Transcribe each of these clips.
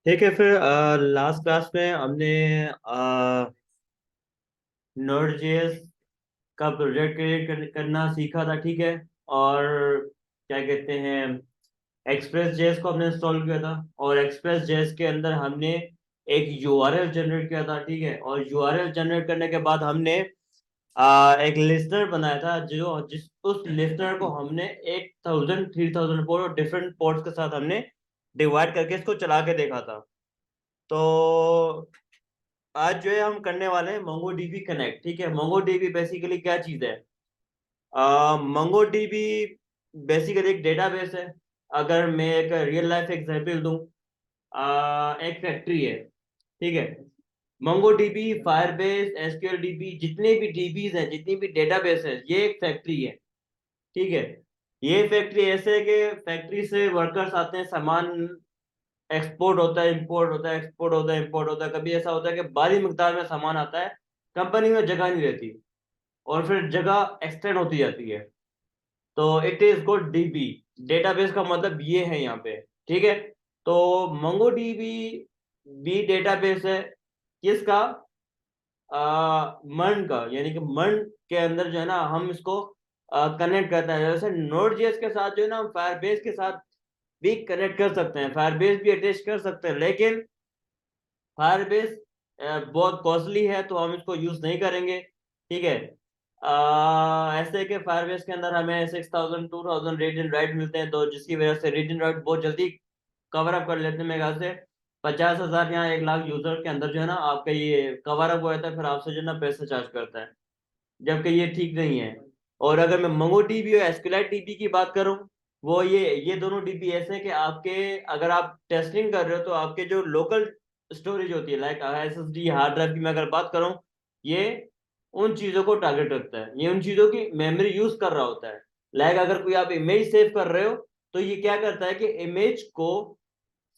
ठीक है फिर लास्ट क्लास में हमने नोड जेएस का प्रोजेक्ट क्रिएट करना सीखा था। ठीक है। और क्या कहते हैं, एक्सप्रेस जेएस को हमने इंस्टॉल किया था और एक्सप्रेस जेएस के अंदर हमने एक यूआरएल जनरेट किया था। ठीक है। और यूआरएल जनरेट करने के बाद हमने एक लिस्टनर बनाया था, जो जिस उस लिस्टनर को हमने 1000 3000 पोर्ट और डिफरेंट पोर्ट्स के साथ हमने डिवाइड करके इसको चला के देखा था। तो आज जो है हम करने वाले हैं मोंगो डीबी कनेक्ट। ठीक है। मोंगो डीबी बेसिकली क्या चीज है? मोंगो डीबी बेसिकली एक डेटाबेस है। अगर मैं एक रियल लाइफ एग्जांपल दूं, एक फैक्ट्री है। ठीक है। Mongo dB, Firebase, SQL dB, जितने भी डीबीज हैं, जितनी भी डेटाबेस है, ये एक फैक्ट्री है। ठीक है। ये फैक्ट्री ऐसे है कि फैक्ट्री से वर्कर्स आते हैं, सामान एक्सपोर्ट होता है, इंपोर्ट होता है, एक्सपोर्ट होता है, इंपोर्ट होता है। कभी ऐसा होता है कि भारी मिकदार में सामान आता है, कंपनी में जगह नहीं रहती और फिर जगह एक्सटेंड होती जाती है। तो it is good dB. Database का मतलब ये है यहाँ पे। ठीक है। तो मंगो डीबी भी डेटाबेस है किसका? मर्न का, यानी कि मर्न के अंदर जो है ना हम इसको कनेक्ट करते हैं। जैसे नोड जेएस के साथ जो है ना हम फायरबेस के साथ भी कनेक्ट कर सकते हैं, फायरबेस भी अटैच कर सकते हैं, लेकिन फायरबेस बहुत कॉस्टली है तो हम इसको यूज नहीं करेंगे। ठीक है। ऐसे कि फायरबेस के अंदर हमें 6000 2000 रीड एंड राइट मिलते हैं, तो जिसकी वजह से रीड एंड राइट बहुत जल्दी कवर अप कर लेते हैं। मेरे ख्याल से 50,000 या 1 लाख यूजर के अंदर जो है ना आपका ये कवर अप हो जाता है, फिर आपसे जो है ना पैसे चार्ज करता है, जबकि ये ठीक नहीं है। और अगर मैं मंगो डीबी और एसक्यूएलाइट डीबी की बात करूं, वो ये दोनों डीबी ऐसे हैं कि आपके, अगर आप टेस्टिंग कर रहे हो तो आपके जो लोकल स्टोरेज होती है, लाइक एसएसडी हार्ड ड्राइव की मैं अगर बात करूं, ये उन चीजों को टारगेट रखता है, ये उन चीजों की मेमोरी यूज कर रहा होता है। लाइक अगर कोई आप इमेज सेव कर रहे हो, तो ये क्या करता है कि इमेज को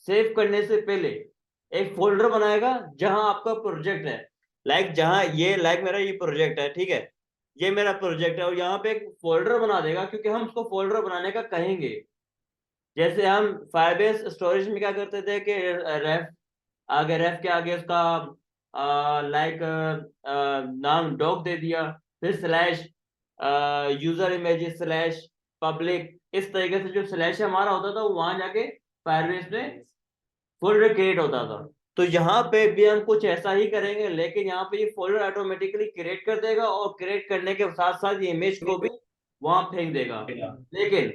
सेव करने से पहले एक फोल्डर बनाएगा जहां आपका प्रोजेक्ट है। लाइक जहां ये, लाइक मेरा ये प्रोजेक्ट है, ठीक है, ये मेरा प्रोजेक्ट है, और यहाँ पे एक फोल्डर बना देगा, क्योंकि हम उसको फोल्डर बनाने का कहेंगे। जैसे हम फायरबेस स्टोरेज में क्या करते थे कि रेफ, आगे रेफ के आगे उसका लाइक नाम डॉग दे दिया, फिर slash user images slash public, इस तरीके से जो स्लैश हमारा होता था वो वहां जाके फायरबेस में फोल्डर क्रिएट होता था। तो यहाँ पे भी हम कुछ ऐसा ही करेंगे, लेकिन यहाँ पे ये फोल्डर ऑटोमेटिकली क्रिएट कर देगा और क्रिएट करने के साथ साथ ये इमेज को भी वहां फेंक देगा। लेकिन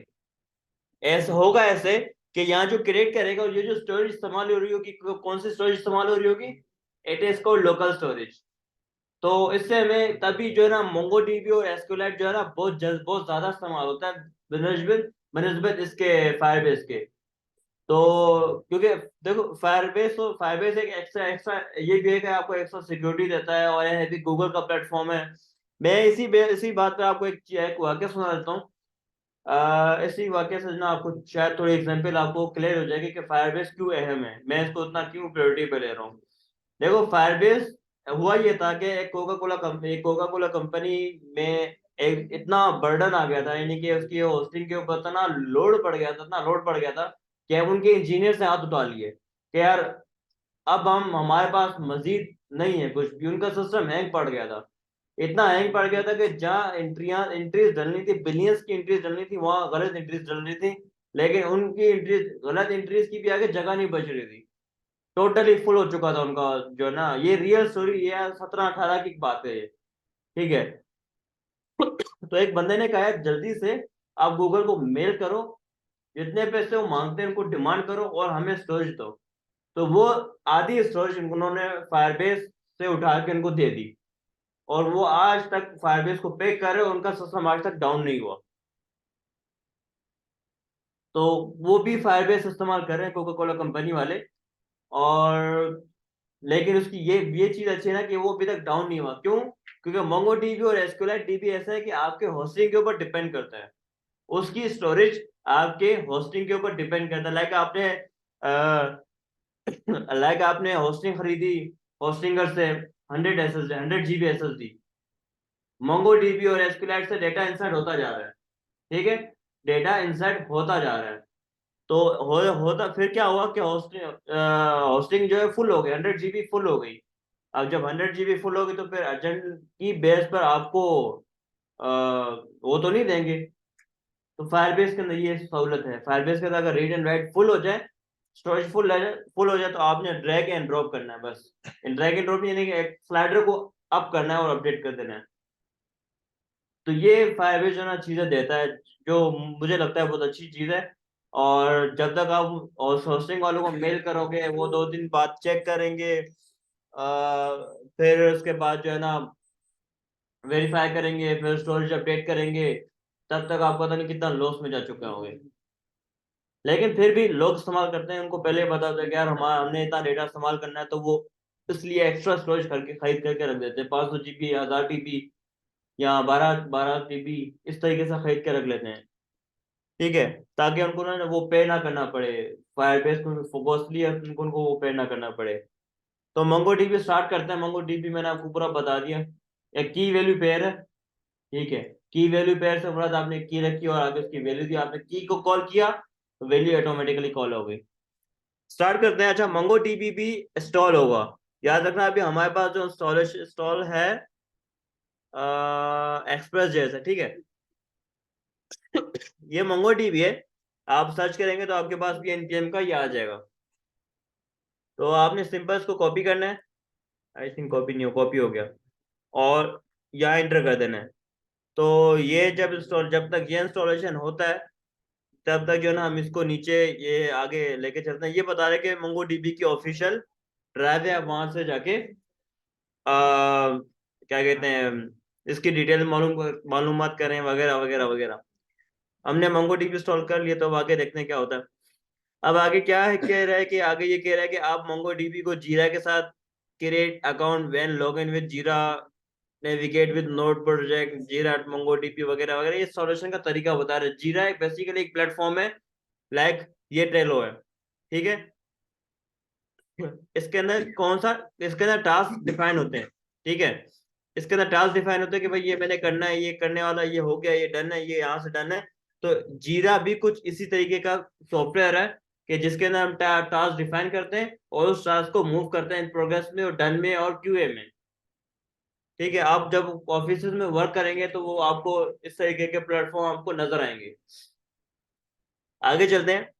ऐसा होगा ऐसे कि यहाँ जो क्रिएट करेगा और ये जो स्टोरेज इस्तेमाल हो रही होगी, कौन सी स्टोरेज इस्तेमाल हो रही होगी? It is called local storage. तो इससे हमें तभी जो है ना मोंगोडीबी और एसक्यूएलाइट जो है ना बहुत ज्यादा इस्तेमाल होता है बनस्बत बनस्बत इसके फायरबेस के। तो क्योंकि देखो फायरबेस, तो फायरबेस एक एक्स्ट्रा एक्स्ट्रा ये भी है कि आपको एक्स्ट्रा सिक्योरिटी देता है, और ये भी गूगल का प्लेटफॉर्म है। मैं इसी बात पे आपको एक वाक्य सुना देता हूँ। इसी वाक्य से ना आपको शायद थोड़ी एग्जांपल आपको क्लियर हो जाएगी कि फायरबेस क्यों अहम है, मैं इसको इतना क्यों प्रायोरिटी पे ले रहा हूँ। देखो फायरबेस हुआ ये था कि एक कोका कोला कंपनी में एक इतना बर्डन आ गया था, यानी कि उसकी होस्टिंग के ऊपर इतना लोड पड़ गया था, इतना लोड पड़ गया था कि अब उनके इंजीनियर से हाथ उठा लिए कि यार अब हम, हमारे पास मजीद नहीं है कुछ भी। उनका सिस्टम हैंग पड़ गया था, इतना हैंग पड़ गया था कि जहाँ एंट्रीज डलनी थी, बिलियंस की एंट्रीज डलनी थी, वहां गलत एंट्रीज डल रही थी। लेकिन उनकी एंट्रीज, गलत एंट्रीज की भी आगे जगह नहीं बच रही थी, टोटली फुल हो चुका था उनका। जो है ना ये रियल स्टोरी, ये 17-18 की बात है ये। ठीक है। तो एक बंदे ने कहा जल्दी से आप गूगल को मेल करो, जितने पैसे वो मांगते हैं उनको डिमांड करो और हमें स्टोरेज दो। तो वो आधी स्टोरेज उन्होंने फायरबेस से उठा के उनको दे दी, और वो आज तक फायरबेस को पे कर रहे हैं, उनका सिस्टम आज तक डाउन नहीं हुआ। तो वो भी फायरबेस इस्तेमाल कर रहे हैं कोका कोला कंपनी वाले। और लेकिन उसकी ये चीज अच्छी है ना कि वो अभी तक डाउन नहीं हुआ। क्यों? क्योंकि मोंगो डीबी और एसक्यूएलाइट डीबी ऐसा है कि आपके होस्टिंग के ऊपर डिपेंड करता है, उसकी स्टोरेज आपके होस्टिंग के ऊपर डिपेंड करता है। लाइक आपने होस्टिंग खरीदी होस्टिंगर से 100 SSD, 100 GB SSD, Mongo dB और एसक्यूएलाइट से डेटा इंसर्ट होता जा रहा है। ठीक है। डेटा इंसर्ट होता जा रहा है। तो होता फिर क्या हुआ कि होस्टिंग जो है फुल हो गई, 100 GB फुल हो गई। अब जब 100 GB फुल होगी तो फिर अर्जेंट की बेस पर आपको वो तो नहीं देंगे। तो फायरबेस के अंदर ये सहूलत है, फायरबेस के अंदर अगर रीड एंड राइट फुल हो जाए, स्टोरेज फुल हो जाए, तो आपने ड्रैग एंड ड्रॉप करना है बस। ड्रैग एंड ड्रॉप यानी कि एक स्लाइडर को अप करना है और अपडेट कर देना है। तो ये फायरबेस जो ना चीजें देता है, जो मुझे लगता है बहुत अच्छी चीज है। और जब तक आप होस्टिंग वालों को मेल करोगे, वो 2 दिन बाद चेक करेंगे, फिर उसके बाद जो है ना वेरीफाई करेंगे, फिर स्टोरेज अपडेट करेंगे, तब तक आप पता नहीं कितना लॉस में जा चुके होंगे। लेकिन फिर भी लोग इस्तेमाल करते हैं, उनको पहले ही पता होता है कि यार हमारा हमने इतना डेटा इस्तेमाल करना है, तो वो इसलिए एक्स्ट्रा स्टोरेज करके खरीद करके रख देते हैं, 500 GB, 1000 TB या 12 12 TB, इस तरीके से खरीद के रख लेते हैं। ठीक है, ताकि उनको ना वो पे ना करना पड़े, फायरबेस को कॉस्टली है, उनको वो पे ना करना पड़े। तो मंगो डीबी स्टार्ट करते हैं। मंगो डीबी मैंने आपको पूरा बता दिया। एक की वैल्यू पेयर है, ठीक है। की वैल्यू पेयर से मुराद आपने की रखी और आगे उसकी वैल्यू दी, आपने की को कॉल किया तो वैल्यू ऑटोमेटिकली कॉल हो गई। स्टार्ट करते हैं। अच्छा, मंगो डीबी भी इंस्टॉल होगा। याद रखना अभी हमारे पास जो इंस्टॉल है एक्सप्रेस जैसे, ठीक है। ये मंगो डीबी है। आप सर्च करेंगे तो आपके पास भी एनपीएम का ये आ जाएगा। तो आपने सिंपल इसको कॉपी करना है। आई थिंक कॉपी नहीं हो, कॉपी हो गया। और यहाँ एंटर कर देना है। तो ये जब तक ये इंस्टॉलेशन होता है, तब तक जो है ना हम इसको नीचे ये आगे लेके चलते हैं। ये बता रहे कि मंगो डीबी की ऑफिशियल ड्राइव है, आप वहां से जाके क्या कहते हैं, इसकी डिटेल मालूमात करें वगैरह वगैरह वगैरह। हमने मंगो डीबी इंस्टॉल कर लिया, तो अब आगे देखते हैं क्या होता है। अब आगे क्या है, कह रहा है कि आगे ये कह रहा है कि आप मंगो डीबी को जीरा के साथ create account when login with जीरा, नेविगेट विद नोड प्रोजेक्ट, जीरा मंगो डीबी वगैरह वगैरह, ये सॉल्यूशन का तरीका बता रहे हैं। जीरा एक बेसिकली एक प्लेटफॉर्म है, लाइक ये ट्रेलो है, ठीक है। इसके अंदर कौन सा, इसके अंदर टास्क डिफाइन होते हैं, ठीक है। इसके अंदर टास्क डिफाइन होते हैं कि भाई ये मैंने करना है, ये करने वाला, ये हो गया, ये डन है, ये यहाँ से डन है। तो जीरा भी कुछ इसी तरीके का सॉफ्टवेयर है कि जिसके अंदर हम टास्क डिफाइन करते हैं और उस टास्क को मूव करते हैं इन प्रोग्रेस में और डन में और क्यूए में। ठीक है, आप जब ऑफिस में वर्क करेंगे तो वो आपको इस तरीके के प्लेटफॉर्म आपको नजर आएंगे। आगे चलते हैं।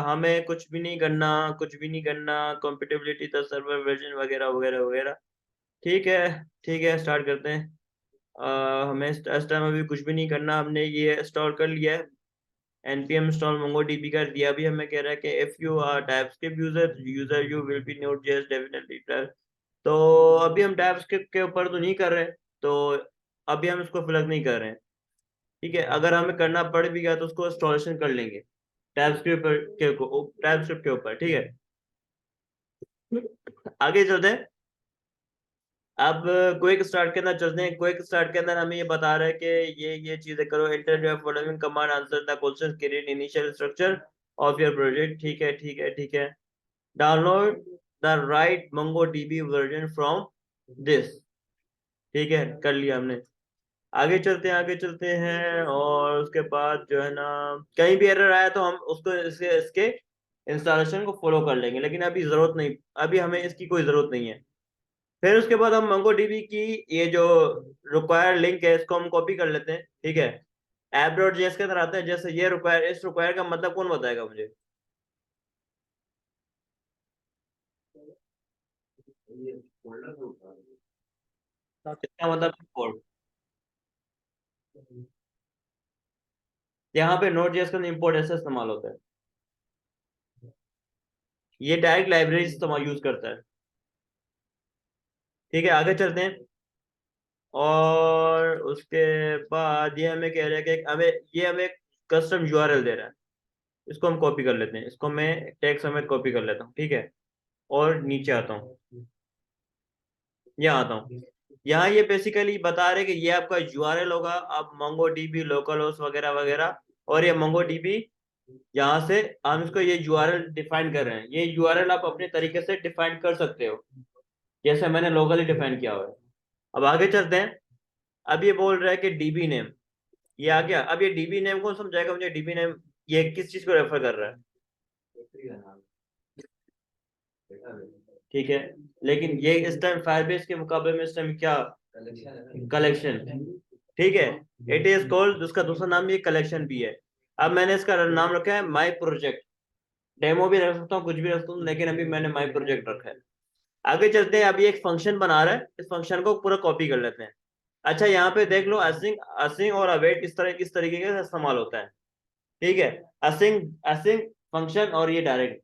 हमें कुछ भी नहीं करना, कुछ भी नहीं करना, कंपेटिबिलिटी द सर्वर वर्जन वगैरह वगैरह वगैरह। ठीक है, ठीक है, स्टार्ट करते हैं। हमें इस टाइम अभी कुछ भी नहीं करना, हमने ये इंस्टॉल कर लिया है। npm install mongodb कर दिया। अभी हमें कह रहा है कि if you are typescript user you will be node.js definitely plus। तो अभी हम टाइपस्क्रिप्ट के ऊपर तो नहीं कर रहे, तो अभी हम इसको फिलअप नहीं कर रहे हैं। ठीक है, अगर हमें करना पड़ भी गया तो उसको इंस्टॉलेशन कर लेंगे टाइपस्क्रिप्ट के ऊपर, ठीक है। आगे चलते हैं। अब क्विक स्टार्ट के अंदर चलते हैं। क्विक स्टार्ट के अंदर हमें ये बता रहा है कि ये चीजें करो, enter your following command, answer the question, create initial structure of your project. ठीक है, ठीक है, ठीक है। Download the right MongoDB version from this. ठीक है, कर लिया हमने। आगे चलते हैं, आगे चलते हैं। और उसके बाद जो है ना, कहीं भी एरर आया तो हम उसको इसके इसके इंस्टॉलेशन को फॉलो कर लेंगे, लेकिन अभी जरूरत नहीं, अभी हमें इसकी कोई जरूरत नहीं है। फिर उसके बाद हम मंगो डीबी की ये जो रिक्वायर लिंक है, इसको हम कॉपी कर लेते हैं, ठीक है। ऐप डॉट जेएस के अंदर आते हैं। जैसे ये रिक्वायर, इस रिक्वायर का मतलब कौन बताएगा मुझे? इसका मतलब कोड। यहाँ पे नोट जेएस का इंपोर्ट ऐसे इस्तेमाल होता है। ये डायरेक्ट लाइब्रेरी इस्तेमाल यूज करता है। ठीक है, आगे चलते हैं। और उसके बाद ये हमें कह रहा है कि हमें कस्टम यूआरएल दे रहा है। इसको हम कॉपी कर लेते हैं, इसको मैं टैग समेत कॉपी कर लेता हूँ, ठीक है। और नीचे आता हूँ, यहाँ आता हूँ। यहाँ ये बेसिकली बता रहे कि ये आपका यूआरएल होगा, आप मोंगो डीबी लोकल होस्ट वगैरह वगैरह। और ये मोंगो डीबी, यहाँ से हम इसको ये यूआरएल डिफाइन कर रहे हैं। ये यूआरएल आप अपने तरीके से डिफाइन कर सकते हो, जैसे मैंने लोकली डिफाइन किया हुआ है। अब आगे चलते हैं। अब ये बोल रहा है कि डीबी नेम, ये आ गया। अब ये डीबी नेम कौन समझाएगा मुझे? डीबी नेम ये किस चीज को रेफर कर रहा है? ठीक है, लेकिन ये इस टाइम फायरबेस के मुकाबले में इस टाइम क्या, कलेक्शन। ठीक है, इट इज कॉल्ड, उसका दूसरा नाम भी कलेक्शन भी है। अब मैंने इसका नाम रखा है माई प्रोजेक्ट। डेमो भी रख सकता हूँ, कुछ भी रख सकता हूँ, लेकिन अभी मैंने माई प्रोजेक्ट रखा है। आगे चलते हैं, अभी एक फंक्शन बना रहा है, इस फंक्शन को पूरा कॉपी कर लेते हैं। अच्छा, यहाँ पे देख लो, असिंग असिंग और अवेट इस तरीके से इस्तेमाल होता है। ठीक है, असिंग असिंग फंक्शन और ये डायरेक्ट।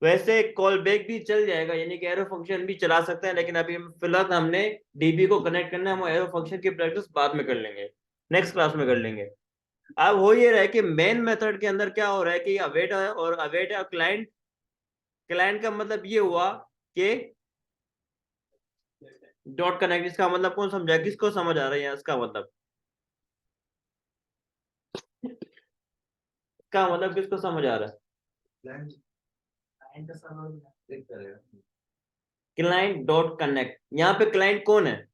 वैसे कॉल बैक भी चल जाएगा, यानी कि एरो फंक्शन भी चला सकते हैं, लेकिन अभी फिलहाल हमने डीबी को कनेक्ट करना है, हम एरो फंक्शन की प्रैक्टिस बाद में कर लेंगे, नेक्स्ट क्लास में कर लेंगे। अब हो ये रहा है कि मेन मेथड के अंदर क्या हो रहा है कि अवेट है और अवेट है, क्लाइंट। क्लाइंट का मतलब ये हुआ कि डॉट कनेक्ट, इसका मतलब कौन समझा, किसको समझ आ रहा है इसका मतलब, इसका मतलब किसको समझ आ रहा है? क्लाइंट डॉट कनेक्ट, यहाँ पे क्लाइंट कौन है?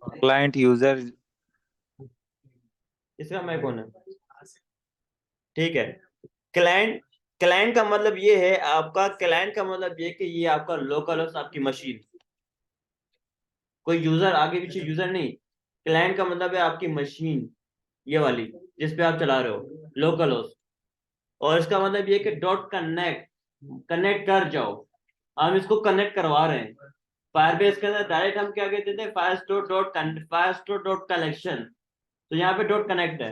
Client user. इसका मैं कौन है? ठीक है, क्लाइंट, क्लाइंट का मतलब ये है आपका, क्लाइंट का मतलब ये कि ये आपका लोकल होस्ट, आपकी मशीन, कोई यूजर आगे पीछे यूजर नहीं। क्लाइंट का मतलब है आपकी मशीन, ये वाली जिस पे आप चला रहे हो, लोकल होस्ट। और इसका मतलब ये कि डॉट कनेक्ट, कनेक्ट कर जाओ, हम इसको कनेक्ट करवा रहे हैं। फायरबेस के अंदर डायरेक्ट हम क्या कहते थे, फायरस्टोर डॉट कलेक्शन, तो यहाँ पे डॉट कनेक्ट है।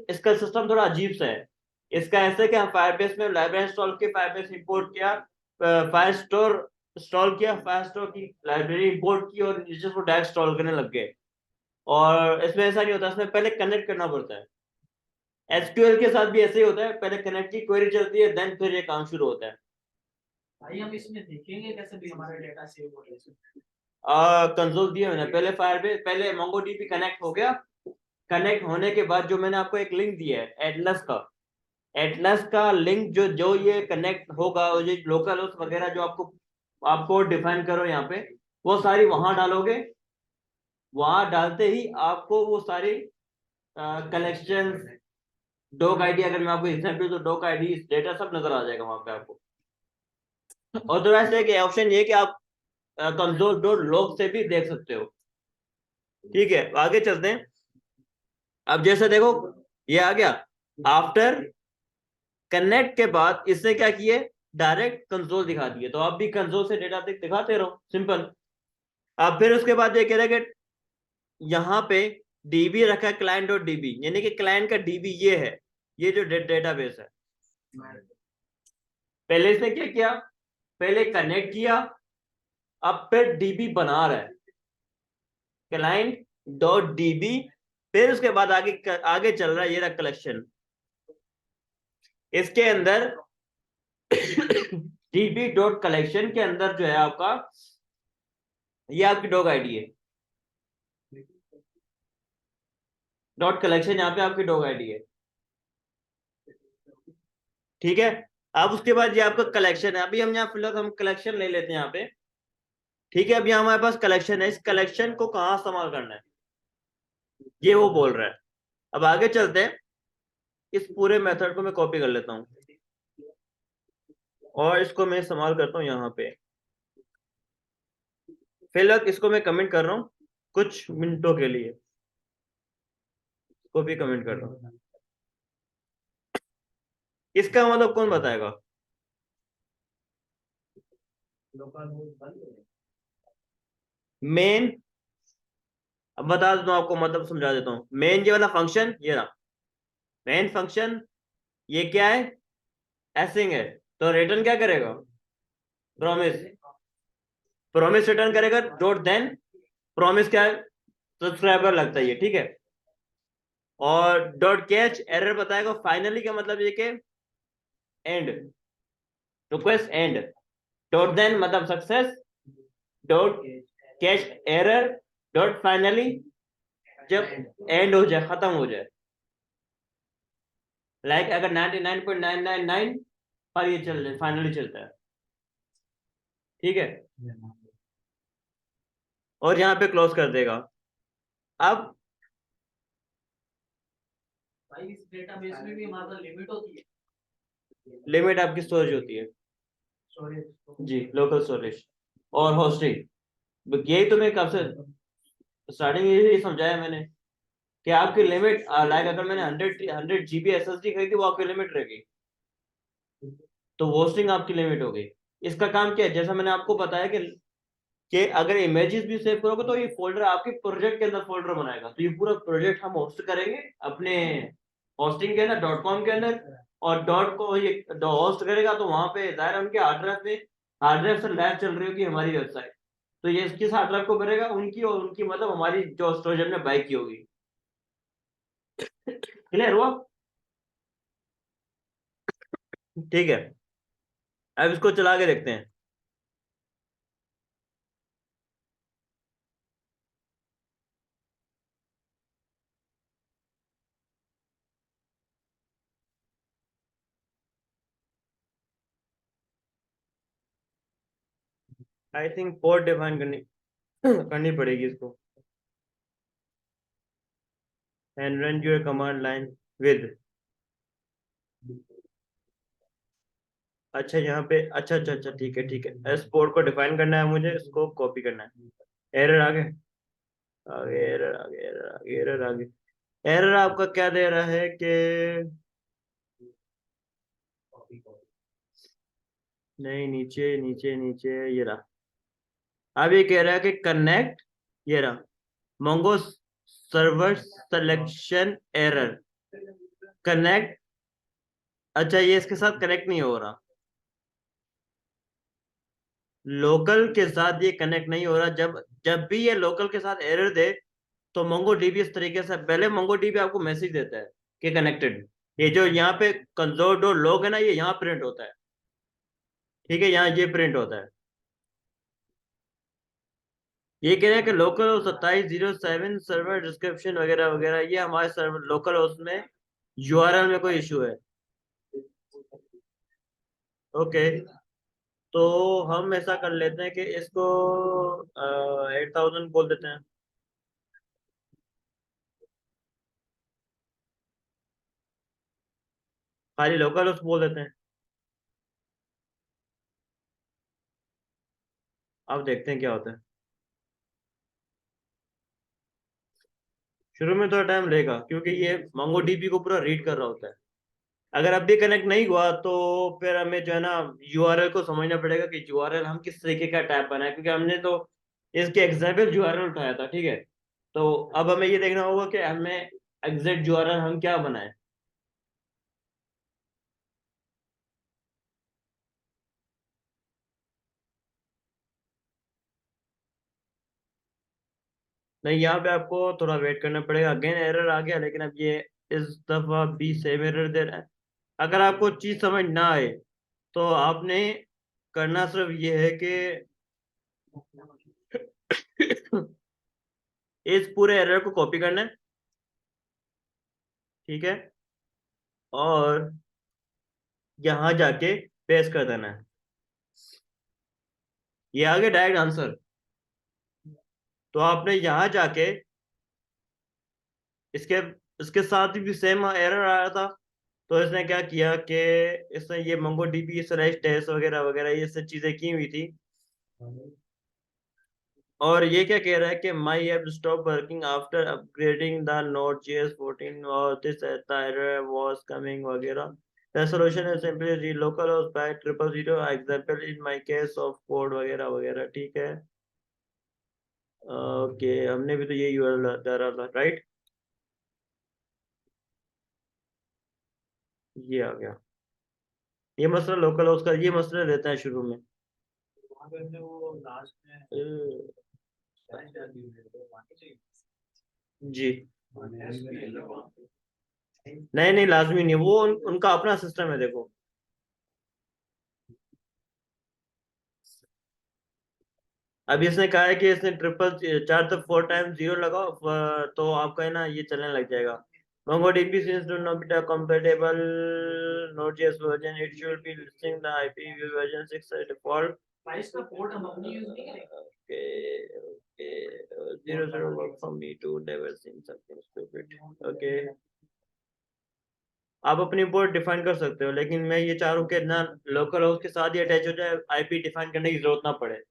इसका सिस्टम थोड़ा अजीब सा है। इसका ऐसे कि हम फायरबेस में लाइब्रेरी इंस्टॉल की, फायरबेस इंपोर्ट किया, फायरस्टोर इंस्टॉल किया, फायरस्टोर की लाइब्रेरी इंपोर्ट की और नीचे को डायरेक्ट इंस्टॉल करने लग गए। और इसमें ऐसा नहीं होता, इसमें पहले कनेक्ट करना पड़ता है। एसक्यूएल के साथ भी ऐसे ही होता है, पहले कनेक्ट की क्वेरी चलती है, देन फिर ये काम शुरू होता है। भाई हम इसमें देखेंगे कैसे भी हमारा डेटा सेव हो रहा है। कंसोल दिया मैंने, पहले फायरबेस, पहले मोंगोडीबी कनेक्ट हो गया। कनेक्ट होने के बाद जो मैंने आपको एक लिंक दिया है एटलस का, एटलस का लिंक, जो जो ये कनेक्ट होगा, और ये लोकल होस्ट वगैरह जो आपको, आपको डिफाइन करो यहाँ पे, वो सारी वहां डालोगे। वहां डालते ही आपको वो सारी कलेक्शन, डॉक आईडी, अगर मैं आपको एग्जाम्पल तो डॉक आईडी, डेटा सब नजर आ जाएगा वहां पे आपको। और तो वैसे एक ऑप्शन ये कि आप कंसोल डॉट लॉग से भी देख सकते हो। ठीक है, आगे चलते हैं। अब जैसे देखो, ये आ गया, आफ्टर कनेक्ट के बाद इसने क्या किए, डायरेक्ट कंसोल दिखा दिए, तो आप भी कंसोल से डेटा दिखाते रहो, सिंपल। अब फिर उसके बाद ये कह रहे कि यहाँ पे डीबी रखा है, क्लाइंट डॉट डीबी, यानी कि क्लाइंट का डीबी ये है, ये जो डेटाबेस है। पहले इसने क्या किया, पहले कनेक्ट किया, अब फिर डीबी बना रहा है, क्लाइंट डॉट डीबी। फिर उसके बाद आगे आगे चल रहा है, ये रहा कलेक्शन। इसके अंदर डीबी डॉट कलेक्शन के अंदर जो है आपका, ये आपकी डॉग आईडी है, डॉट कलेक्शन यहाँ पे आपकी डॉग आईडी है। ठीक है, अब उसके बाद ये आपका कलेक्शन है, अभी हम यहाँ फिलहाल हम कलेक्शन ले लेते हैं यहाँ पे। ठीक है, अभी हमारे पास कलेक्शन है, इस कलेक्शन को कहाँ इस्तेमाल करना है, ये वो बोल रहा है। अब आगे चलते हैं, इस पूरे मेथड को मैं कॉपी कर लेता हूँ और इसको मैं इस्तेमाल करता हूँ यहाँ पे। फिलहाल इसको मैं कमेंट कर रहा हूँ कुछ मिनटों के लिए, इसको भी कमेंट कर रहा हूँ। इसका मतलब कौन बताएगा? मेन, अब बता देता हूँ आपको, मतलब समझा देता हूँ। मेन ये वाला फंक्शन, ये रहा मेन फंक्शन, ये क्या है, एसिंग है, तो रिटर्न क्या करेगा, प्रॉमिस। प्रॉमिस रिटर्न करेगा, डॉट देन प्रॉमिस क्या है, सब्सक्राइबर लगता है ये, ठीक है। और डॉट कैच एरर बताएगा, फाइनली का मतलब ये कि end, request end. Dot then मतलब success, dot catch error, dot finally जब एंड हो जाए, खत्म हो जाए। लाइक अगर 99.999 पर ये चल जाए, फाइनली चलता है, ठीक है। और यहाँ पे क्लोज कर देगा। अब भाई इस डेटाबेस में भी हमारा लिमिट होती है, लिमिट आपकी स्टोरेज होती है स्टोरेज। जी, लोकल स्टोरेज और होस्टिंग। यही तो मैं कब से स्टार्टिंग यही समझाया मैंने कि आपकी लिमिट लाइक अगर मैंने 100 GB SSD खरीदी वो आपकी लिमिट रहेगी, तो होस्टिंग आपकी लिमिट हो गई। इसका काम क्या है, जैसा मैंने आपको बताया कि अगर इमेजेस भी सेव करोगे तो ये फोल्डर आपके प्रोजेक्ट के अंदर फोल्डर बनाएगा। तो ये पूरा प्रोजेक्ट हम होस्ट करेंगे अपने होस्टिंग के अंदर .com के अंदर, और डॉट को ये होस्ट करेगा तो वहां पे जाहिर है उनके हार्ड ड्राइव से लाइव चल रही होगी हमारी वेबसाइट। तो ये किस हार्ड ड्राइव को भरेगा, उनकी, और उनकी मतलब हमारी जो स्टोरेज हमने बाई की होगी। क्लियर हुआ? ठीक है, अब इसको चला के देखते हैं। आई थिंक पोर्ट डिफाइन करनी करनी पड़ेगी इसको। And run your command line with, अच्छा यहाँ पे, अच्छा अच्छा अच्छा, ठीक है ठीक है, इस पोर्ट को डिफाइन करना है मुझे, इसको कॉपी करना है। एरर आ गए, आगे एरर आ गया, एरर आ गया, एरर आ गया। एरर आपका क्या दे रहा है कि नहीं, नीचे नीचे नीचे, ये रहा। अब ये कह रहा है कि कनेक्ट, ये रहा, Mongo server selection error connect. अच्छा, ये इसके साथ कनेक्ट नहीं हो रहा, लोकल के साथ ये कनेक्ट नहीं हो रहा। जब जब भी ये लोकल के साथ एरर दे तो मोंगो डीबी इस तरीके से, पहले मोंगो डीबी आपको मैसेज देता है कि कनेक्टेड। ये जो यहाँ पे कंसोल डॉट लॉग है ना, ये यहाँ प्रिंट होता है, ठीक है, यहाँ ये प्रिंट होता है। ये कह रहे हैं कि लोकल 2707 सर्वर डिस्क्रिप्शन वगैरह वगैरह, ये हमारे सर्वर लोकल उसमें यूआरएल में कोई इशू है। ओके, तो हम ऐसा कर लेते हैं कि इसको 8000 बोल देते हैं, खाली लोकल उस बोल देते हैं। अब देखते हैं क्या होता है। शुरू में थोड़ा टाइम लेगा क्योंकि ये मंगो डीबी को पूरा रीड कर रहा होता है। अगर अब भी कनेक्ट नहीं हुआ तो फिर हमें जो है ना यूआरएल को समझना पड़ेगा कि यूआरएल हम किस तरीके का टैब बनाए, क्योंकि हमने तो इसके एग्जाम्पल यूआरएल उठाया था, ठीक है। तो अब हमें ये देखना होगा कि हमें एग्जैक्ट यूआरएल हम क्या बनाए। नहीं, यहाँ पे आपको थोड़ा वेट करना पड़ेगा। अगेन एरर आ गया, लेकिन अब ये इस दफा भी सेम एरर दे रहा है। अगर आपको चीज समझ ना आए तो आपने करना सिर्फ ये है कि इस पूरे एरर को कॉपी करना है, ठीक है, और यहाँ जाके पेस्ट कर देना है। ये आ गया डायरेक्ट आंसर। तो आपने यहाँ जाके इसके इसके साथ भी सेम एरर आया था, तो इसने क्या किया कि इसने ये मंगो डीबी स्लैश टेस्ट वगैरह वगैरह ये सब चीजें की हुई थी। और ये क्या कह रहा है कि my app stop working after upgrading the note JS 14 और दिस एरर वाज कमिंग वगैरह। The solution is simply relocalhost by 000 example in my case of code वगैरह वगैरह, ठीक है। ओके, हमने भी तो ये यूआरएल डाला था, राइट। ये आ गया, ये मसला लोकल होस्ट का, ये मसला रहता है शुरू में। वहाँ पे हमने वो लास्ट में अ, सारी डाली हुई है, तो वहाँ चाहिए। जी, वहाँ नहीं नहीं, लाजमी नहीं, वो उनका अपना सिस्टम है, देखो। अब इसने कहा है कि इसने ट्रिपल 4 से 4 टाइम 0 लगाओ, तो आपका है ना ये चलने लग जाएगा। MongoDB since do not be compatible Node.js version, it should be listing the IP version 6 as default. बाईस का पोर्ट हम अपनी यूज नहीं करेंगे। Okay, okay. 00 work for me too. Never seen something stupid. Okay. आप अपनी पोर्ट डिफाइन कर सकते हो, लेकिन मैं ये चाह रहा हूँ कि ना लोकल होस्ट के साथ ही अटैच हो जाए, आईपी डिफाइन करने की जरूरत ना पड़े।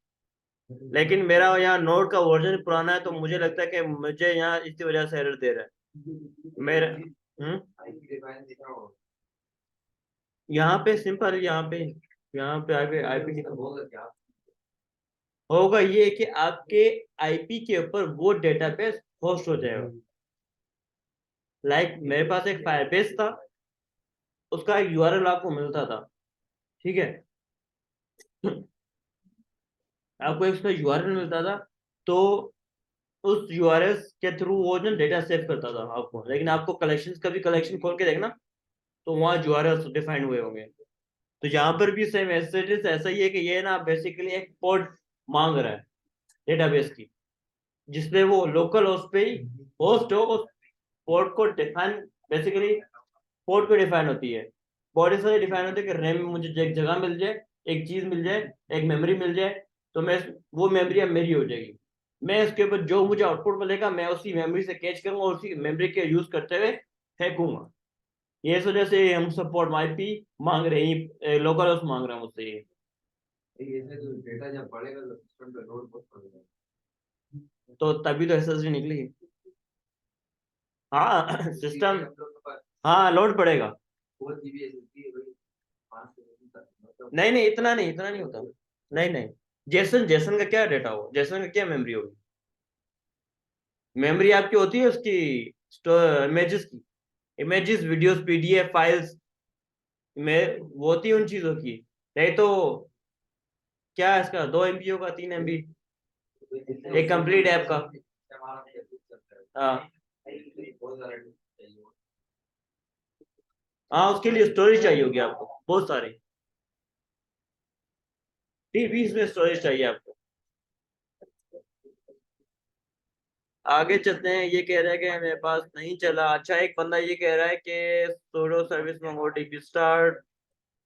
लेकिन मेरा यहाँ नोड का वर्जन पुराना है, तो मुझे लगता है कि मुझे यहाँ इसी वजह से एरर दे रहा है मेरा। यहाँ पे सिंपल, यहाँ पे आईपी आईपी होगा ये कि आपके आईपी के ऊपर वो डेटाबेस होस्ट हो जाएगा। लाइक मेरे पास एक फायरबेस था, उसका यूआरएल आपको मिलता था, ठीक है। आपको इसका यूआरएल मिलता था, तो उस यूआरएल के थ्रू वो ना डेटा सेव करता था आपको। लेकिन आपको कलेक्शन, कभी कलेक्शन खोल के देखना, तो वहाँ यूआरएल डिफाइन हुए होंगे। तो यहाँ पर भी सेम ऐसा ही है कि ये ना बेसिकली एक पोर्ट मांग रहा है डेटाबेस की, जिसपे वो लोकल होस्ट पे ही होस्ट हो, उस पोर्ट को डिफाइन, बेसिकली पोर्ट को डिफाइन होती है। पोर्ट इस वजह डिफाइन होती है कि रैम में मुझे एक जगह मिल जाए, एक चीज मिल जाए, एक मेमोरी मिल जाए, तो मैं वो मेमोरी अब मेरी हो जाएगी। मैं इसके ऊपर जो मुझे आउटपुट मिलेगा, मैं उसी मेमोरी से कैच करूंगा और उसी मेमोरी के यूज करते हुए फेंकूंगा। ये इस वजह से हम सपोर्ट आईपी मांग रहे हैं, लोकल होस्ट मांग रहे हैं मुझसे ये। तो तभी तो एसएसडी निकली है। हाँ सिस्टम, हाँ लोड पड़ेगा। नहीं नहीं, इतना नहीं होता। नहीं नहीं, जेसन जेसन का क्या डेटा हो, जेसन का क्या मेमोरी होगी। मेमोरी आपकी होती है उसकी इमेजेस की, इमेजेस, वीडियोस, पीडीएफ फाइल्स में वो होती है उन चीजों की। नहीं तो क्या है इसका, 2 MB होगा, 3 MB, एक कंप्लीट ऐप का। हाँ हाँ, उसके लिए स्टोरेज चाहिए होगी आपको बहुत सारी, टीबीज में स्टोरेज चाहिए आपको। आगे चलते हैं। ये कह रहा है कि मेरे पास नहीं चला। अच्छा, एक बंदा ये कह रहा है कि sudo service MongoDB start,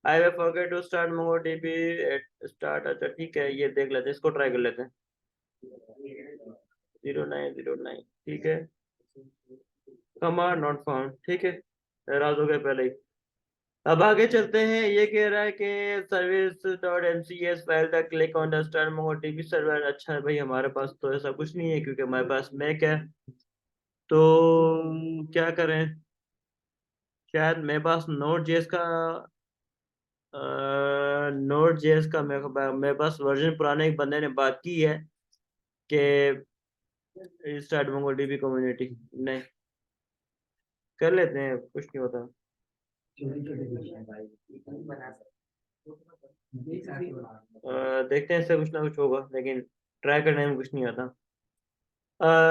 I will forget to start MongoDB at start. अच्छा ठीक है, ये देख लेते हैं, इसको ट्राई कर लेते हैं। 0909, ठीक है। कमांड नॉट फाउंड, ठीक है, एरर हो गया पहले ही। अब आगे चलते हैं। ये कह रहा है कि service dot mcs file the click on the start MongoDB server. अच्छा है भाई, हमारे पास तो ऐसा कुछ नहीं है, क्योंकि हमारे पास मैक है। तो क्या करें, शायद मेरे पास नोड जेएस का, नोड जेएस का मेरे पास वर्जन पुराने एक बंदे ने बात की है कि स्टार्ट MongoDB कम्युनिटी। नहीं, कर लेते हैं, कुछ नहीं होता। देखते हैं, इससे कुछ ना कुछ होगा, लेकिन ट्राई करने में कुछ नहीं आता।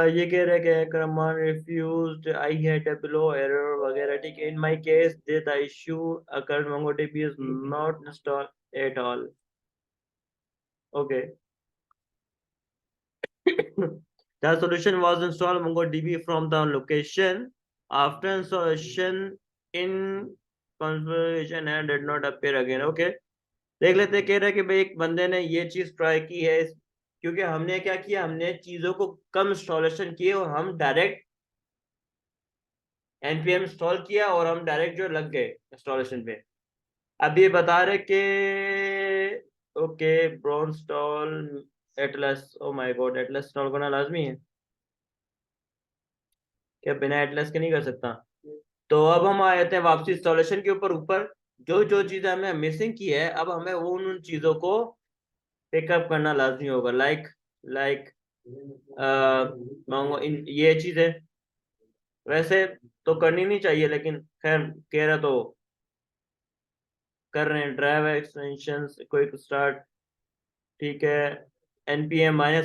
ये कह रहे हैं कि command refused, I had a below error वगैरह, ठीक है। In my case the issue occurred MongoDB is not install at all. Okay. The solution was install MongoDB from the location. After installation in configuration and did not appear again. Okay. देख लेते हैं। कह रहा है कि भाई एक बंदे ने ये चीज ट्राई की है, क्योंकि हमने क्या किया, हमने चीजों को कम इंस्टॉलेशन किए और हम डायरेक्ट npm इंस्टॉल किया और हम डायरेक्ट जो लग गए इंस्टॉलेशन पे। अब ये बता रहे कि okay bro install Atlas. Oh my God, Atlas install करना लाजमी है क्या, बिना एटलस के नहीं कर सकता। तो अब हम आ जाते हैं वापसी इंस्टॉलेशन के ऊपर। ऊपर जो जो चीजें हमें मिसिंग की है, अब हमें वो उन चीजों को पिकअप करना लाजमी होगा। लाइक लाइक इन ये चीजें वैसे तो करनी नहीं चाहिए, लेकिन खैर कह रहा तो कर रहे हैं। ड्राइव एक्सटेंशन क्विक स्टार्ट, ठीक है। npm-y,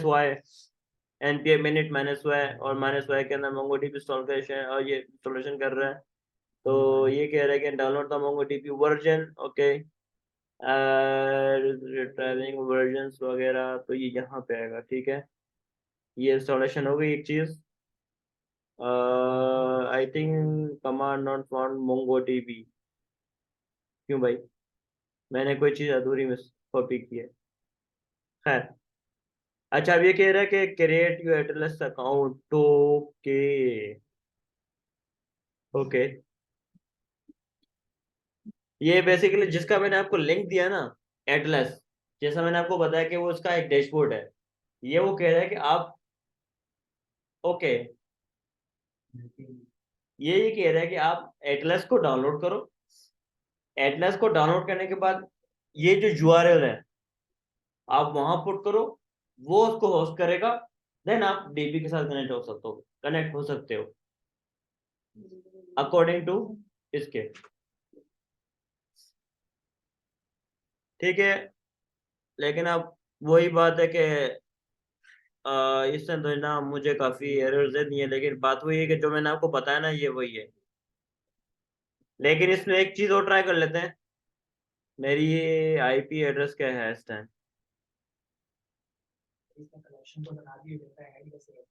npm मिनट -y, और -y के अंदर MongoDB इंस्टॉलेशन, और ये इंस्टॉलेशन कर रहा है। तो ये कह रहा है कि download the MongoDB version. Okay, driving version वगैरह, तो ये यहाँ पे आएगा, ठीक है। ये इंस्टॉलेशन हो गई एक चीज। I think command not found MongoDB। क्यों भाई, मैंने कोई चीज अधूरी मिस कॉपी की है। खैर, अच्छा अब ये कह रहा है कि create your Atlas account. Okay okay, ये बेसिकली जिसका मैंने आपको लिंक दिया ना, एटलस, जैसा मैंने आपको बताया कि वो उसका एक डैशबोर्ड है, ये वो कह रहा है कि आप, ओके, ये कह रहा है कि आप एटलस को डाउनलोड करो। एटलस को डाउनलोड करने के बाद ये जो यूआरएल है आप वहां पुट करो, वो उसको होस्ट करेगा, देन आप डीबी के साथ कनेक्ट हो सकते हो अकॉर्डिंग टू इसके। ठीक है, लेकिन अब वही बात है कि इससे तो ना मुझे काफी एरर्स नहीं है, लेकिन बात वही है कि जो मैंने आपको बताया ना ये वही है। लेकिन इसमें एक चीज और ट्राई कर लेते हैं, मेरी ये आईपी एड्रेस क्या है इस टाइम। इसका कलेक्शन तो बना दिए, डेटा ऐड कैसे है?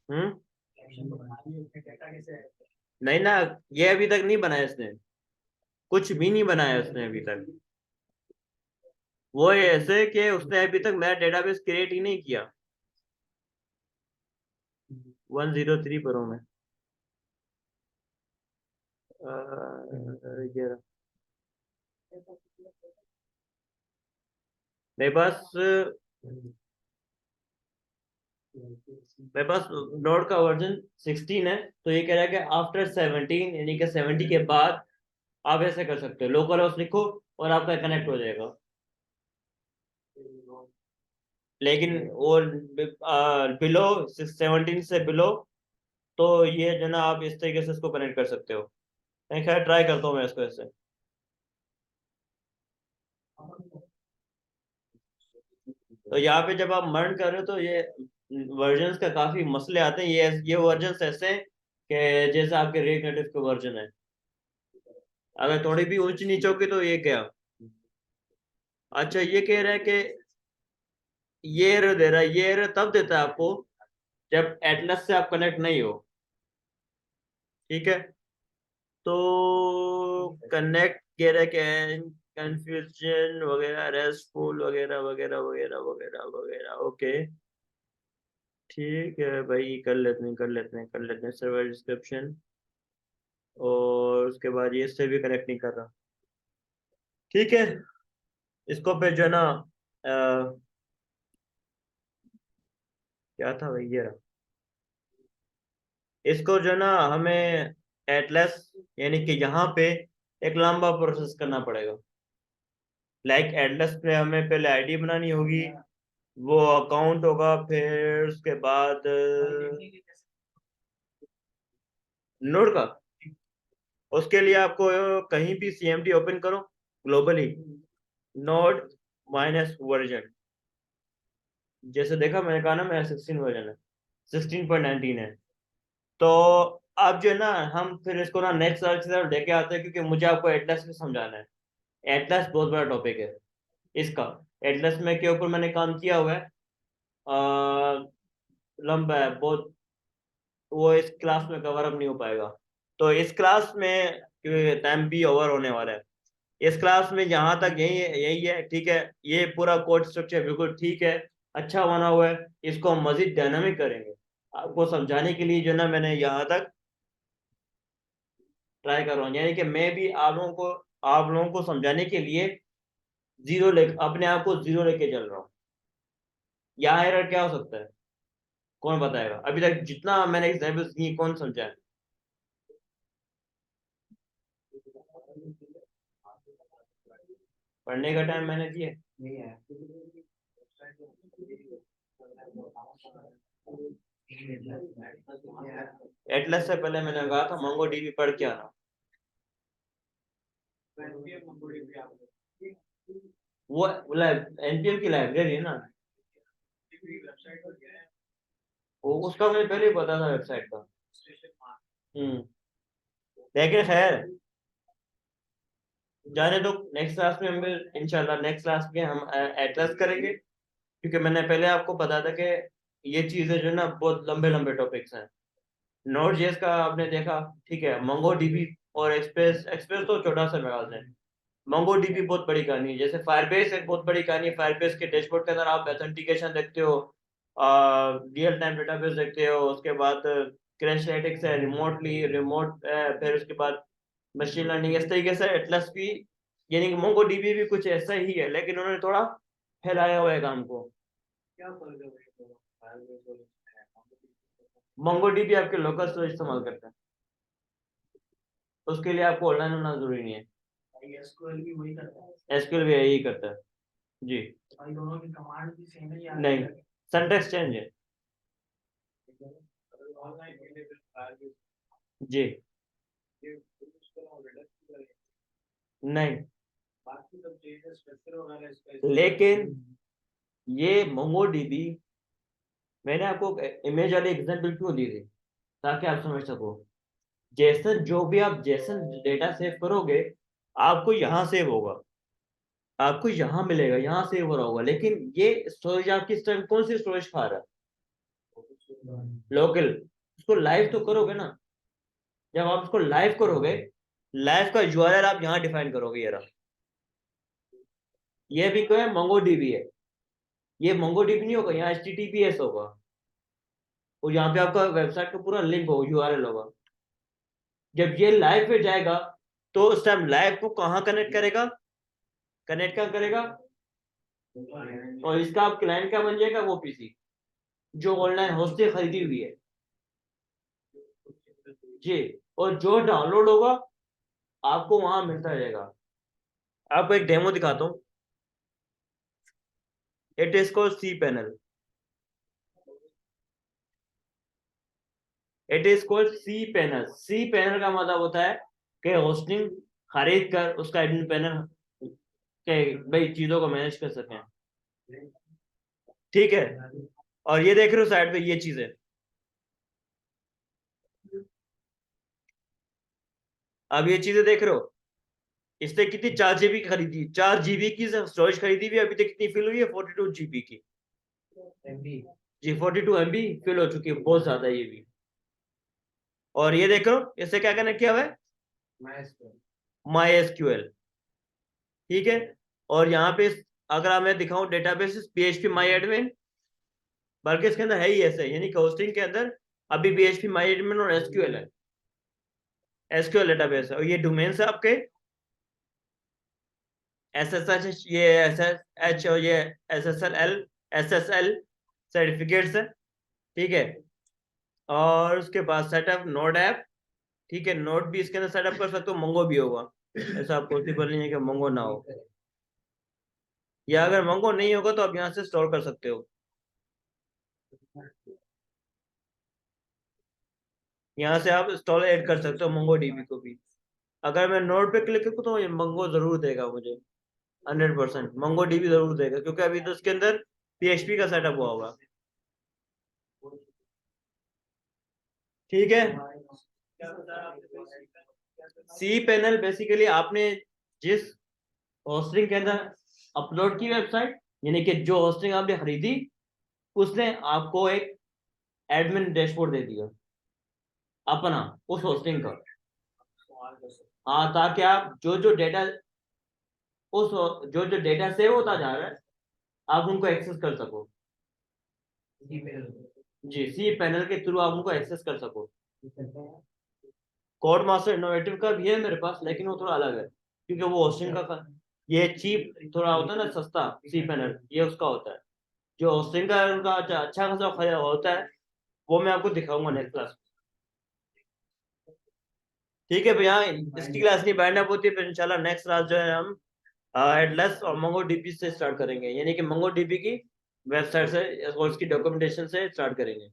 हम्म, कलेक्शन तो बना दिए, उसमें डेटा कैसे है? नहीं ना, ये अभी तक नहीं बनाया इसने, कुछ भी नहीं बनाया उसने अभी तक। वो ऐसे कि उसने अभी तक नया डेटाबेस क्रिएट ही नहीं किया। 103 पर हूँ मैं। ये रहा। मेरे पास मेरे पास नोड का वर्जन 16 है, तो ये कह रहा है कि आफ्टर 17 यानी कि 70 के बाद आप ऐसे कर सकते हो, लोकल होस्ट लिखो और आपका कनेक्ट हो जाएगा। लेकिन और बिलो 17 से बिलो, तो ये जो ना आप इस तरीके से इसको कनेक्ट कर सकते हो। मैं खैर ट्राई करता हूँ मैं इसको ऐसे। तो यहाँ पे जब आप मर्न कर रहे हो तो ये वर्जन्स का काफी मसले आते हैं। ये वर्जन्स ऐसे हैं कि जैसे आपके रिएक्ट नेटिव के वर्जन है, अगर थोड़ी भी ऊंच नीच होगी तो ये क्या। अच्छा, ये कह रहा है कि ये एरर दे रहा है, ये एरर तब देता है आपको जब एटलस से आप कनेक्ट नहीं हो। ठीक है, तो कनेक्ट कह रहा है कि कंफ्यूजन वगैरह, रेस्टफुल वगैरह वगैरह वगैरह वगैरह वगैरह, ओके ठीक है भाई, कर लेते हैं सर्वर डिस्क्रिप्शन। और उसके बाद ये इससे भी कनेक्ट नहीं कर रहा। ठीक है, इसको पे जो है ना क्या था भाई, ये रहा। इसको जो है ना हमें एटलस यानी कि यहाँ पे एक लंबा प्रोसेस करना पड़ेगा। लाइक एटलस पे हमें पहले आईडी बनानी होगी, वो अकाउंट होगा, फिर उसके बाद नोड का, उसके लिए आपको कहीं भी सीएमडी ओपन करो ग्लोबली, नोड माइनस वर्जन, जैसे देखा मैंने कहा ना मेरा 16 वर्जन है, 16.19 है। तो अब जो है ना हम फिर इसको ना नेक्स्ट सर्च की तरफ लेके आते हैं, क्योंकि मुझे आपको एटलस में समझाना है। एटलस बहुत बड़ा टॉपिक है इसका। एटलस में के ऊपर मैंने काम किया हुआ है, अ, लंबा है बहुत, वो इस क्लास में कवर अप नहीं हो पाएगा। तो इस क्लास में टाइम भी ओवर होने वाला है, इस क्लास में जहां तक यही है, ठीक है। ये पूरा कोड स्ट्रक्चर बिल्कुल ठीक है, अच्छा बना हुआ है। इसको हम मजीद डायनामिक करेंगे आपको समझाने के लिए, जो ना मैंने यहाँ तक ट्राई कर रहा हूँ, यानी कि मैं भी आप लोगों को समझाने के लिए जीरो ले अपने आप को जीरो लेके चल रहा हूँ। यहाँ एरर क्या हो सकता है, कौन बताएगा? अभी तक जितना मैंने एग्जाम्पल्स दिए कौन समझा है? पढ़ने का टाइम मैंने दिया एटलस से पहले मैंने कहा था मंगो डीबी पढ़ के आना। वो एनपीएम की लाइब्रेरी है ना, वो उसका मुझे पहले ही पता था वेबसाइट का। हम्म, लेकिन खैर जाने दो, नेक्स्ट क्लास में हम इंशाल्लाह नेक्स्ट क्लास में हम एटलस करेंगे, क्योंकि मैंने पहले आपको बताया था कि ये चीजें जो है ना बहुत लंबे लंबे टॉपिक्स हैं। नोड जेएस का आपने देखा, ठीक है, मंगो डीबी और एक्सप्रेस एक्सप्रेस तो छोटा सा मेरा है। मंगो डीबी बहुत बड़ी कहानी है, जैसे फायरबेस एक बहुत बड़ी कहानी है। फायरबेस के डैशबोर्ड के अंदर आप ऑथेंटिकेशन देखते हो, रियल टाइम डेटाबेस देखते हो, उसके बाद क्रैशलेटिक्स है, रिमोट फिर उसके बाद मशीन लर्निंग इस तरीके से एटलस भी, यानी कि मोंगो डीबी भी कुछ ऐसा ही है, लेकिन उन्होंने थोड़ा फैलाया हुआ है काम को। क्या फर्क है भाई? मोंगो डीबी आपके लोकल स्टोरेज इस्तेमाल करता है, उसके लिए आपको ऑनलाइन होना जरूरी नहीं है। एसक्यूएल भी वही करता है। एसक्यूएल भी यही करता है जी। भाई दोनों की कमांड भी सेम है या नहीं, सिंटैक्स चेंज है जी। नहीं, लेकिन ये मोंगो डीबी मैंने आपको इमेज वाली एग्जांपल क्यों दी थी, ताकि आप समझ सको। जेसन जो भी आप जेसन डेटा सेव करोगे, आपको यहाँ सेव होगा, आपको यहाँ मिलेगा, यहाँ सेव हो रहा होगा, लेकिन ये स्टोरेज आपकी इस टाइम कौन सी स्टोरेज खा रहा है? लोकल। उसको लाइव तो करोगे ना, जब आप उसको लाइव करोगे, लाइव का यूआरएल आप यहाँ डिफाइन करोगे। ये रहा, ये भी कोई मोंगोडीबी है, ये मोंगोडीबी नहीं होगा, यहाँ HTTPS होगा, और यहाँ पे आपका वेबसाइट का पूरा लिंक होगा, यूआरएल होगा। जब ये लाइव पे जाएगा, तो उस टाइम लाइव को कहाँ कनेक्ट करेगा, कनेक्ट क्या करेगा, और इसका आप क्लाइंट क्या बन जाएगा, वो पीसी जो ऑनलाइन होस्टिंग खरीदी हुई है जी। और जो डाउनलोड होगा आपको वहां मिलता रहेगा। आपको एक डेमो दिखाता हूँ, it is called cPanel. It is called cPanel. CPanel का मतलब होता है कि होस्टिंग खरीद कर उसका एडमिन पैनल के भाई चीजों को मैनेज कर सकें, ठीक है। और ये देख रहे हो साइड पे ये चीज है, अब ये चीजें देख रहे हो, इसने कितनी 4 GB की खरीदी, 4 GB की स्टोरेज खरीदी हुई, अभी तक कितनी फिल हुई है, 42 GB की जी। 42 MB फिल हो चुकी है, बहुत ज्यादा है ये भी। और ये देखो इससे क्या कनेक्ट किया हुआ है, माई एसक्यूएल, ठीक है। और यहाँ पे अगर मैं दिखाऊं डेटाबेस PHP माई एडमिन, बल्कि इसके अंदर है ही ऐसे, यानी होस्टिंग के अंदर अभी PHP माई एडमिन और एसक्यूएल है, एसक्यूएल डेटाबेस है। और ये डोमेन्स है आपके SSH, ये SSH और ये SSL सर्टिफिकेट्स है, ठीक है। और उसके बाद सेटअप नोड ऐप, ठीक है। नोड भी इसके अंदर सेटअप कर सकते हो, मंगो भी होगा, ऐसा पॉसिबल नहीं है कि मंगो ना हो, या अगर मंगो नहीं होगा तो आप यहाँ से स्टोर कर सकते हो। यहाँ से आप इंस्टॉल ऐड कर सकते हो मंगो डीबी को भी। अगर मैं नोड पे क्लिक करूँ तो ये मंगो जरूर देगा मुझे, 100% मंगो डीबी जरूर देगा, क्योंकि अभी तो इसके अंदर PHP का सेटअप हुआ होगा, ठीक है। सी पैनल बेसिकली आपने जिस होस्टिंग के अंदर अपलोड की वेबसाइट, यानी कि जो होस्टिंग आपने खरीदी, उसने आपको एक एडमिन डैशबोर्ड दे दिया अपना उस होस्टिंग का। हाँ, ताकि आप जो जो डेटा उस जो जो डेटा सेव होता जा रहा है, आप उनको एक्सेस कर सको जी। सी पैनल के थ्रू आप उनको एक्सेस कर सको। कोड मास्टर इनोवेटिव का भी है मेरे पास, लेकिन वो थोड़ा अलग है, क्योंकि वो होस्टिंग का ये चीप थोड़ा होता है ना, सस्ता। सी पैनल ये उसका होता है, जो होस्टिंग का उनका अच्छा खासा होता है, वो मैं आपको दिखाऊंगा नेक्स्ट क्लास, ठीक है भैया। इसकी क्लास नहीं बैठना होती है, फिर इंशाल्लाह नेक्स्ट क्लास जो है हम एटलस और मंगो डीबी से स्टार्ट करेंगे, यानी कि मंगो डीबी की वेबसाइट से और उसकी डॉक्यूमेंटेशन से स्टार्ट करेंगे।